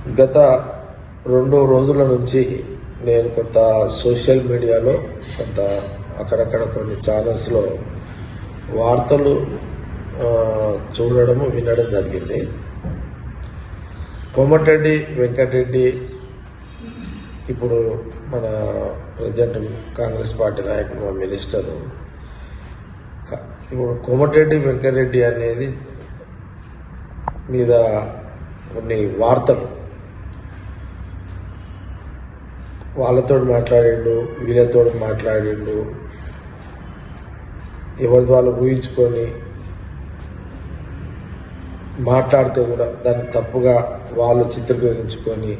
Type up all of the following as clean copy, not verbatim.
గత 2 రోజుల నుంచి నేను కొంత సోషల్ మీడియాలో కొంత అక్కడక్కడ కొన్ని ఛానల్స్లో వార్తలు చూడడము వినడం జరిగింది. కోమటిరెడ్డి వెంకటరెడ్డి ఇప్పుడు మన ప్రజెంట్ కాంగ్రెస్ పార్టీ నాయకుడు, మా మినిస్టరు, ఇప్పుడు కోమటిరెడ్డి వెంకటరెడ్డి అనేది మీద కొన్ని వార్తలు వాళ్ళతో మాట్లాడిండు, వీళ్ళతో మాట్లాడిండు, ఎవరి వాళ్ళు ఊహించుకొని మాట్లాడితే కూడా దాన్ని తప్పుగా వాళ్ళు చిత్రీకరించుకొని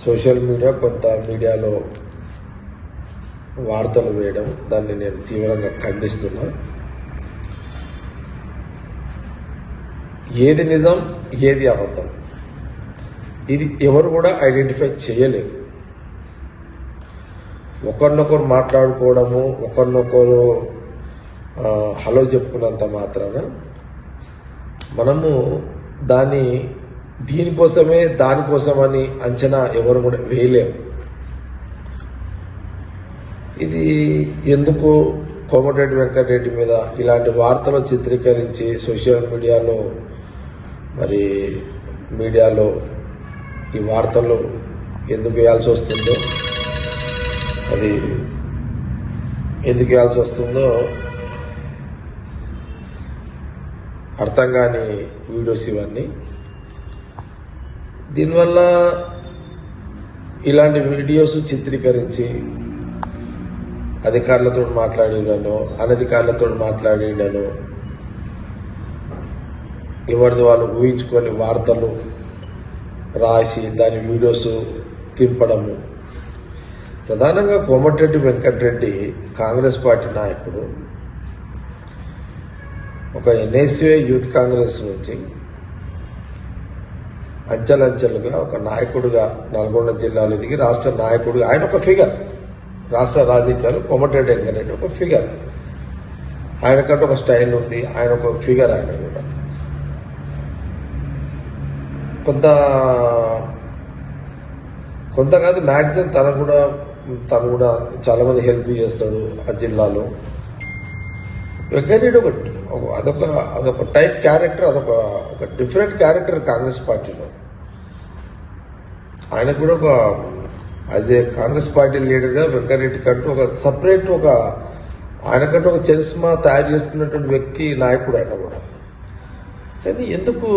సోషల్ మీడియా కొంత మీడియాలో వార్తలు వేయడం, దాన్ని నేను తీవ్రంగా ఖండిస్తున్నా. ఏది నిజం, ఏది అబద్ధం, ఇది ఎవరు కూడా ఐడెంటిఫై చేయలేరు. ఒకరినొకరు మాట్లాడుకోవడము, ఒకరినొకరు హలో చెప్పుకున్నంత మాత్రాన మనము దీనికోసమే దానికోసమని అంచనా ఎవరు కూడా వేయలేము. ఇది ఎందుకు కోమటిరెడ్డి వెంకటరెడ్డి మీద ఇలాంటి వార్తలు చిత్రీకరించి సోషల్ మీడియాలో ఈ వార్తలు ఎందుకు వేయాల్సి వస్తుందో, అది ఎందుకు వేయాల్సి వస్తుందో అర్థం కాని వీడియోస్ ఇవన్నీ. దీనివల్ల ఇలాంటి వీడియోస్ చిత్రీకరించి అధికారులతో మాట్లాడినను, అనధికారులతో మాట్లాడినను, ఎవరిది వాళ్ళు ఊహించుకొని వార్తలు రాసి దాని వీడియోస్ తింపడము. ప్రధానంగా కోమటిరెడ్డి వెంకటరెడ్డి కాంగ్రెస్ పార్టీ నాయకుడు, ఒక ఎన్ఎస్ఏ యూత్ కాంగ్రెస్ నుంచి అంచెలంచెలుగా ఒక నాయకుడిగా నల్గొండ జిల్లాలో దిగి రాష్ట్ర నాయకుడిగా ఆయన ఒక ఫిగర్. రాష్ట్ర రాజకీయాలు కోమటిరెడ్డి వెంకటరెడ్డి ఒక ఫిగర్. ఆయనకంటే ఒక స్టైల్ ఉంది, ఆయన ఒక ఫిగర్. ఆయన కూడా కొంత కాదు, మ్యాక్సిమం తను కూడా చాలా మంది హెల్ప్ చేస్తాడు ఆ జిల్లాలో. వెంకటరెడ్డి అదొక టైప్ క్యారెక్టర్, ఒక డిఫరెంట్ క్యారెక్టర్ కాంగ్రెస్ పార్టీలో. ఆయన కూడా యాజ్ ఏ కాంగ్రెస్ పార్టీ లీడర్గా వెంకటరెడ్డి కంటూ ఒక సపరేట్ ఆయనకంటూ ఒక చరిస్మా తయారు చేసుకున్నటువంటి వ్యక్తి, నాయకుడు ఆయన కూడా. కానీ ఎందుకు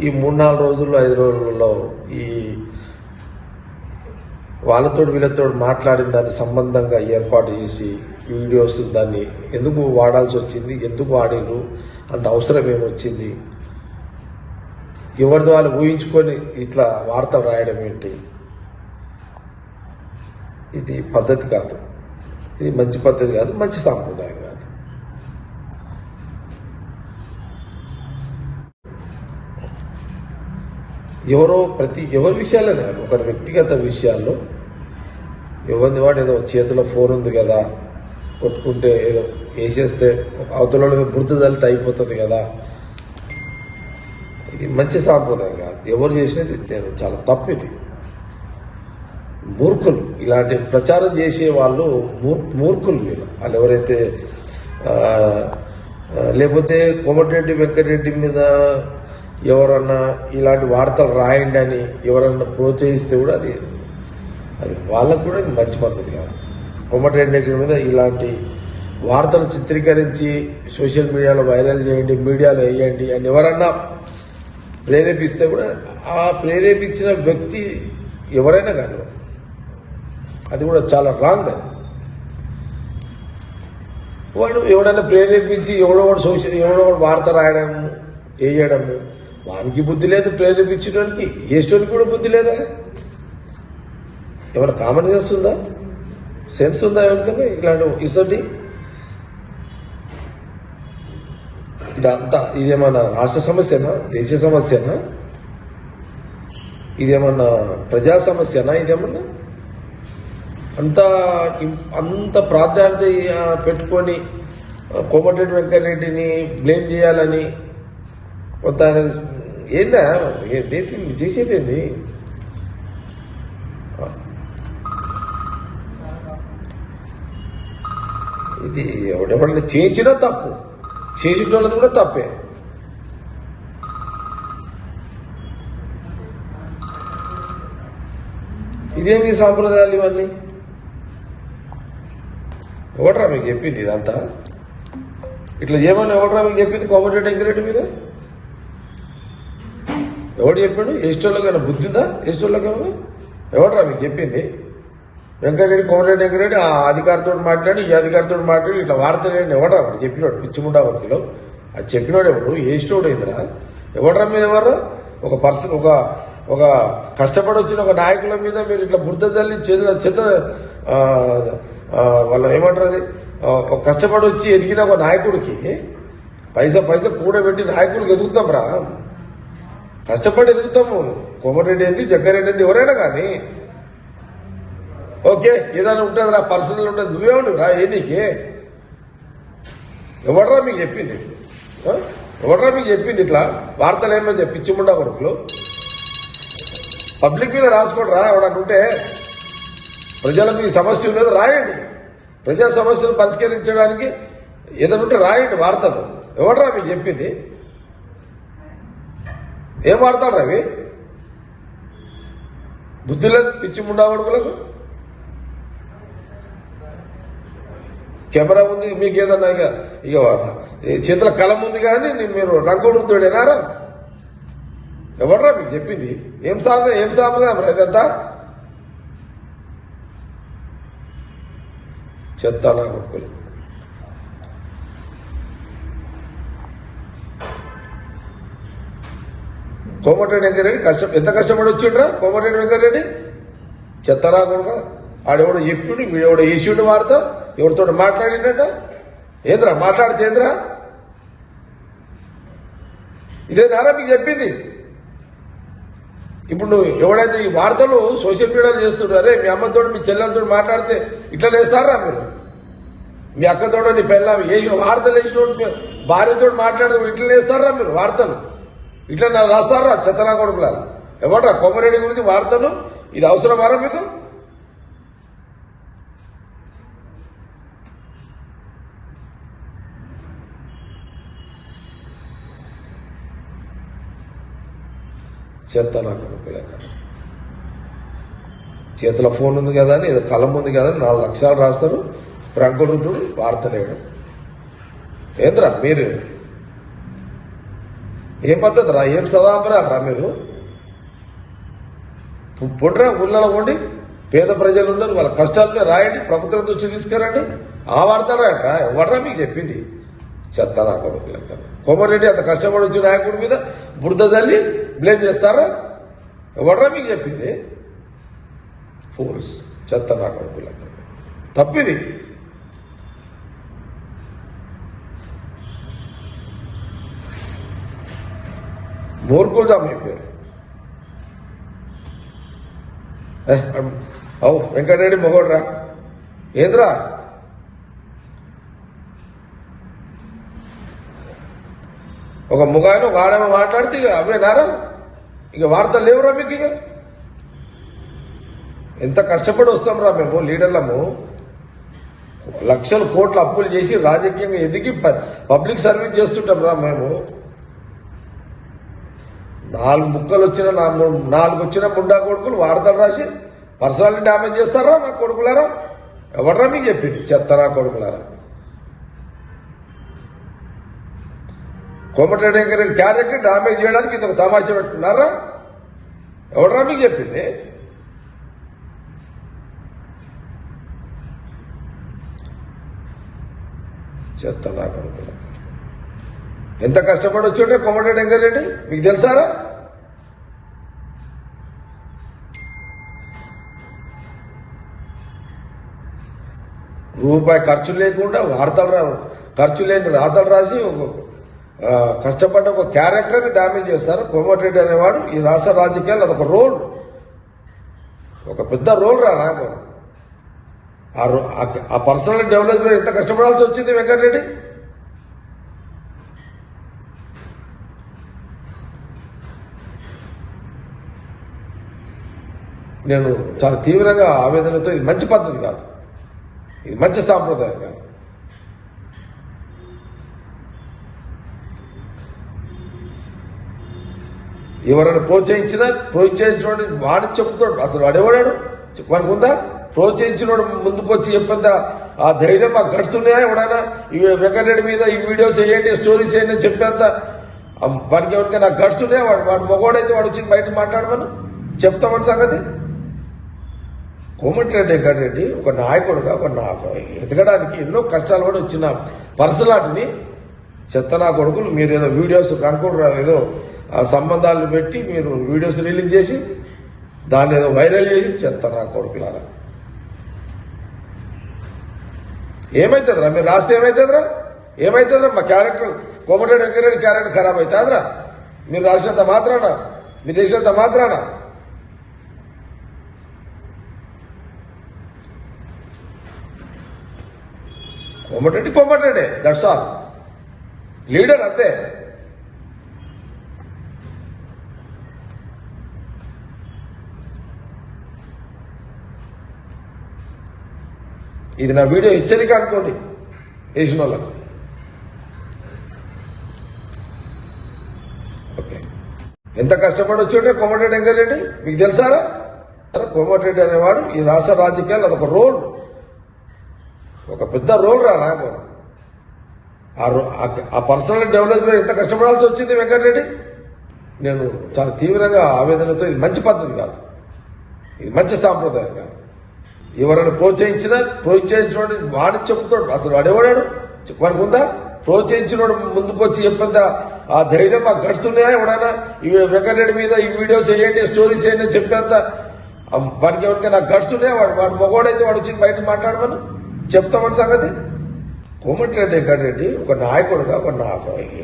ఈ 3-4 రోజుల్లో 5 రోజులలో ఈ వాళ్ళతో వీళ్ళతో మాట్లాడిన దాన్ని సంబంధంగా ఏర్పాటు చేసి వీడియోస్ దాన్ని ఎందుకు వాడాల్సి వచ్చింది, ఎందుకు వాడిరు, అంత అవసరం ఏమొచ్చింది, ఎవరిది వాళ్ళు ఊహించుకొని ఇట్లా వార్తలు రాయడం ఏంటి? ఇది పద్ధతి కాదు, ఇది మంచి పద్ధతి కాదు, మంచి సాంప్రదాయం కాదు. ఎవరి విషయాలనే కాదు, ఒకరి వ్యక్తిగత విషయాల్లో ఎవరిది వాడు ఏదో చేతిలో ఫోన్ ఉంది కదా, కొట్టుకుంటే ఏదో వేసేస్తే అవతల బురద జల్లితే అయిపోతుంది కదా, ఇది మంచి సాంప్రదాయం కాదు. ఎవరు చేసినది చాలా తప్పు. ఇది మూర్ఖులు, ఇలాంటి ప్రచారం చేసే వాళ్ళు మూర్ఖులు. వాళ్ళు ఎవరైతే లేకపోతే కోమటిరెడ్డి వెంకటరెడ్డి మీద ఎవరన్నా ఇలాంటి వార్తలు రాయండి అని ఎవరన్నా ప్రోత్సహిస్తే కూడా అది వాళ్ళకు కూడా ఇది మంచి పద్ధతి కాదు. కోమటిరెడ్డి మీద ఇలాంటి వార్తలు చిత్రీకరించి సోషల్ మీడియాలో వైరల్ చేయండి, మీడియాలో వేయండి అని ఎవరన్నా ప్రేరేపిస్తే కూడా ఆ ప్రేరేపించిన వ్యక్తి ఎవరైనా కానీ అది కూడా చాలా రాంగ్. అది వాడు ఎవడన్నా ప్రేరేపించి ఎవడో వార్త రాయడము, వేయడము, వానికి బుద్ధి లేదు, ప్రేరేపించడానికి వేసేవానికి కూడా బుద్ధి లేదా? ఏమైనా కామన్ సెన్స్ ఉందా, సెన్స్ ఉందా ఎవరికన్నా? ఇలాంటి ఇసండి ఇదేమన్నా రాష్ట్ర సమస్యనా, దేశ సమస్యనా, ఇదేమన్నా ప్రజా సమస్యనా? ఇదేమన్నా అంత ప్రాధాన్యత పెట్టుకొని కోమటిరెడ్డి వెంకటరెడ్డిని బ్లేమ్ చేయాలని కొంత ఆయన ఏందా దేనికి మీరు చేసేది ఏంది? ఇది ఎవడెవరిని చేయించినా తప్పు, చేసేటోళ్ళది కూడా తప్పే. ఇదేమి సాంప్రదాయాలు ఇవన్నీ? ఎవడరా మీకు చెప్పింది ఇదంతా? ఇట్లా ఏమన్నా ఎవడరా మీకు చెప్పింది కోమటిరెడ్డి వెంకరెడ్డి మీద? ఎవడు చెప్పాడు? ఎస్టోళ్ళకైనా బుద్ధి ఉందా? ఎస్టోళ్ళకేమన్నా ఎవడరా మీకు చెప్పింది? వెంకరెడ్డి కోమటిరెడ్డి వెంకరెడ్డి ఆ అధికారితో మాట్లాడి ఈ అధికారితో మాట్లాడి ఇట్లా వాడతలేండి ఎవడరా వాడు చెప్పినాడు? పిచ్చిముండా వర్తిలో అది చెప్పినాడు ఎవడు? ఏస్టోడు ఎదురా ఎవడరా మీద? ఎవరు ఒక పర్సన్ ఒక కష్టపడి వచ్చిన ఒక నాయకుల మీద మీరు ఇట్లా బురద జల్లి చెత్త వాళ్ళు ఏమంటారు అది కష్టపడి వచ్చి ఎదిగిన ఒక నాయకుడికి పైసా కూడబెట్టి నాయకుడికి ఎదుగుతాం రా, కష్టపడి ఎదుగుతాము. కోమటిరెడ్డి ఏంది, జగ్గారెడ్డి ఏంది, ఎవరైనా కానీ ఓకే ఏదైనా ఉంటుంది రా, పర్సనల్ ఉంటుంది, నువ్వేమను రా నీకే? ఎవడరా మీకు చెప్పింది? ఎవడరా మీకు చెప్పింది ఇట్లా వార్తలు ఏమని చెప్పి పిచ్చిముండా కొడుకులు? పబ్లిక్ మీద రాసుకోండి రా. ఎవడన్నా ఉంటే ప్రజలకు ఈ సమస్య ఉన్నది రాయండి, ప్రజా సమస్యలు పరిష్కరించడానికి ఏదైనా ఉంటే రాయండి వార్తలు. ఎవడరా మీకు చెప్పింది? ఏం వాడతాడు అవి? బుద్ధి లేదు పిచ్చి ముండా కొడుకులకు. కెమెరా ఉంది మీకు, ఏదన్నా ఇక చేతుల కలం ఉంది కానీ మీరు రంగుడుతోడేనారా? ఎవడరా మీకు చెప్పింది? ఏం సాగుదా ఇదంతా? చెత్త నా కొడుకులు. కోమటిరెడ్డి వెంకరెడ్డి ఎంత కష్టపడి వచ్చిండ్రా కోమటిరెడ్డి వెంకరెడ్డి? చెత్తరా కొడుక. ఆడెవడో చెప్పిండు, వీడెవడో వేసిండు వాడితో, ఎవరితో మాట్లాడిండట. ఏంద్రా మాట్లాడితే ఏంద్రా? ఇదేనారా మీకు చెప్పింది? ఇప్పుడు నువ్వు ఎవడైతే ఈ వార్తలు సోషల్ మీడియాలో చేస్తున్నారే, మీ అమ్మతో మీ చెల్లెలతో మాట్లాడితే ఇట్లా వేస్తారా మీరు? మీ అక్కతోడో నీ పెళ్ళ వేసిన వార్తలు వేసిన భార్యతో మాట్లాడితే ఇట్లా వేస్తారా మీరు? వార్తలు ఇట్లా రాస్తారా చెత్తనా కొడుకులారా? ఎవడరా కోమరెడ్డి గురించి వార్తలు? ఇది అవసరమారా మీకు? చెత్తనా కొడుకులే. చేతిలో ఫోన్ ఉంది కదా అని, ఏదో కలం ఉంది కదా అని 4 లక్షలు రాస్తారు. రంగురుతుడు వార్తలేడు. ఏంద్రా మీరు? ఏం పద్ధతి రా? ఏం సదాపరా మీరు? పొండ్రా ఊళ్ళలో ఉండి పేద ప్రజలు ఉన్నారు, వాళ్ళ కష్టాలనే రాయండి, ప్రభుత్వం దృష్టి తీసుకురండి. ఆ వార్తలు రాయండి. ఎవడరా మీకు చెప్పింది? చెత్తనా కొడుకులే. కోమరెడ్డి అంత కష్టపడి వచ్చిన నాయకుడి మీద బురద జల్లి బ్లేమ్ చేస్తారా? ఎవడరా మీకు చెప్పింది? ఫోర్స్ చెత్తనా కొడుకులే. తప్పిది. మూర్ఖులు జామ్ చెప్పారు. అవు వెంకటరెడ్డి మొగోడ్రా ఏంద్రా? ఒక ముగాయన ఒక ఆడమ మాట్లాడితే ఇక అవేనారా? ఇక వార్తలు లేవురా మీకు? ఇక ఎంత కష్టపడి వస్తాం రా మేము లీడర్లము, లక్షల కోట్ల అప్పులు చేసి రాజకీయంగా ఎదిగి పబ్లిక్ సర్వీస్ చేస్తుంటాం రా మేము. 4 ముక్కలు వచ్చిన 4 వచ్చిన ముండా కొడుకులు వార్తలు రాసి పర్సనాలిటీ డ్యామేజ్ చేస్తారా నా కొడుకులారా? ఎవడరా మీకు చెప్పింది? చెత్తనా కొడుకులారా. కోమటిరెడ్డి వెంకరెడ్డి క్యారెక్టర్ డ్యామేజ్ చేయడానికి ఇది ఒక తమాషా పెట్టుకున్నారా? ఎవడరా మీకు చెప్పింది? చెత్తనా కొడుకుల. ఎంత కష్టపడి వచ్చి కోమటిరెడ్డి వెంకరెడ్డి మీకు తెలుసారా? రూపాయి ఖర్చు లేకుండా ఖర్చు లేని రాతలు రాసి కష్టపడ్డ ఒక క్యారెక్టర్ని డ్యామేజ్ చేస్తారు. కోమటిరెడ్డి అనేవాడు ఈ రాష్ట్ర రాజకీయాల్లో అదొక రోల్, ఒక పెద్ద రోల్ రా. నాకు ఆ పర్సనల్ డెవలప్మెంట్ ఎంత కష్టపడాల్సి వచ్చింది వెంకటరెడ్డి? నేను చాలా తీవ్రంగా ఆవేదనతో, ఇది మంచి పద్ధతి కాదు, ఇది మంచి సాంప్రదాయం కాదు. ఎవరైనా ప్రోత్సహించినోడు వాడిని చెప్తాడు. అసలు వాడేవాడాడు వాడికి ఉందా? ప్రోత్సహించినోడు ముందుకు వచ్చి చెప్పేంత ఆ ధైర్యం, ఆ గట్స్ ఉన్నాయా? ఎవడైనా వెంకటరెడ్డి మీద ఈ వీడియోస్ వేయండి, స్టోరీస్ వేయండి అని చెప్పేంత వాడికి ఎవరికైనా గట్స్ ఉన్నాయా? వాడు మగవాడైతే వాడు వచ్చి బయట మాట్లాడమని చెప్తామని సంగతి. కోమటిరెడ్డి వెంకటరెడ్డి ఒక నాయకుడుగా ఎదగడానికి ఎన్నో కష్టాలు కూడా వచ్చిన పర్సనాలిటీని చెత్త నా కొడుకులు మీరు ఏదో వీడియోస్ రంకుడు ఏదో సంబంధాలు పెట్టి మీరు వీడియోస్ రిలీజ్ చేసి దాన్ని ఏదో వైరల్ చేసి చెత్త నా కొడుకులారా. ఏమవుతుందిరా మీరు రాస్తే? ఏమవుతుందిరా మా క్యారెక్టర్, కోమటిరెడ్డి వెంకటరెడ్డి క్యారెక్టర్ ఖరాబ్ అవుతుందిరా మీరు రాసినంత మాత్రాన, మీరు చేసినంత మాత్రాన. కోమటిరెడ్డి దట్స్ ఆల్, లీడర్ అంతే. ఇది నా వీడియో హెచ్చరిక అనుకోండి వేసిన వాళ్ళకు. ఓకే, ఎంత కష్టపడి వచ్చాడే కోమటిరెడ్డి వెంకటరెడ్డి మీకు తెలుసారా? కోమటిరెడ్డి అనేవాడు ఈ రాష్ట్ర రాజకీయాలు అదొక రోల్, ఒక పెద్ద రోల్ రా నాకు. ఆ పర్సనల్ డెవలప్మెంట్ ఎంత కష్టపడాల్సి వచ్చింది వెంకటరెడ్డి. నేను చాలా తీవ్రంగా ఆవేదనతో, ఇది మంచి పద్ధతి కాదు, ఇది మంచి సాంప్రదాయం కాదు. ఎవరైనా ప్రోత్సహించినోడు వాడిని చెప్తాడు. అసలు వాడేవాడాడు వాడికి ఉందా? ప్రోత్సహించినోడు ముందుకు వచ్చి చెప్పేంత ఆ ధైర్యం, ఆ గట్స్ ఉన్నాయా? ఎవడైనా వెంకటరెడ్డి మీద ఈ వీడియోస్ వేయండి, స్టోరీస్ వేయండి అని చెప్పేంత వాడికి ఎవరికైనా గట్స్ ఉన్నాయా? వాడు మగవాడైతే వాడు వచ్చి బయట మాట్లాడమని చెప్తామని సంగతి. కోమటిరెడ్డి వెంకటరెడ్డి ఒక నాయకుడుగా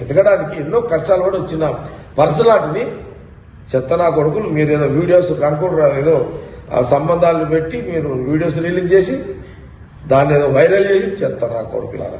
ఎదగడానికి ఎన్నో కష్టాలు కూడా వచ్చిన పర్సనాలిటీని చెత్త నా కొడుకులు మీరు ఏదో వీడియోస్ రంకుడు ఏదో సంబంధాలు పెట్టి మీరు వీడియోస్ రిలీజ్ చేసి దాన్ని ఏదో వైరల్ చేసి చెత్త నా కొడుకులారా.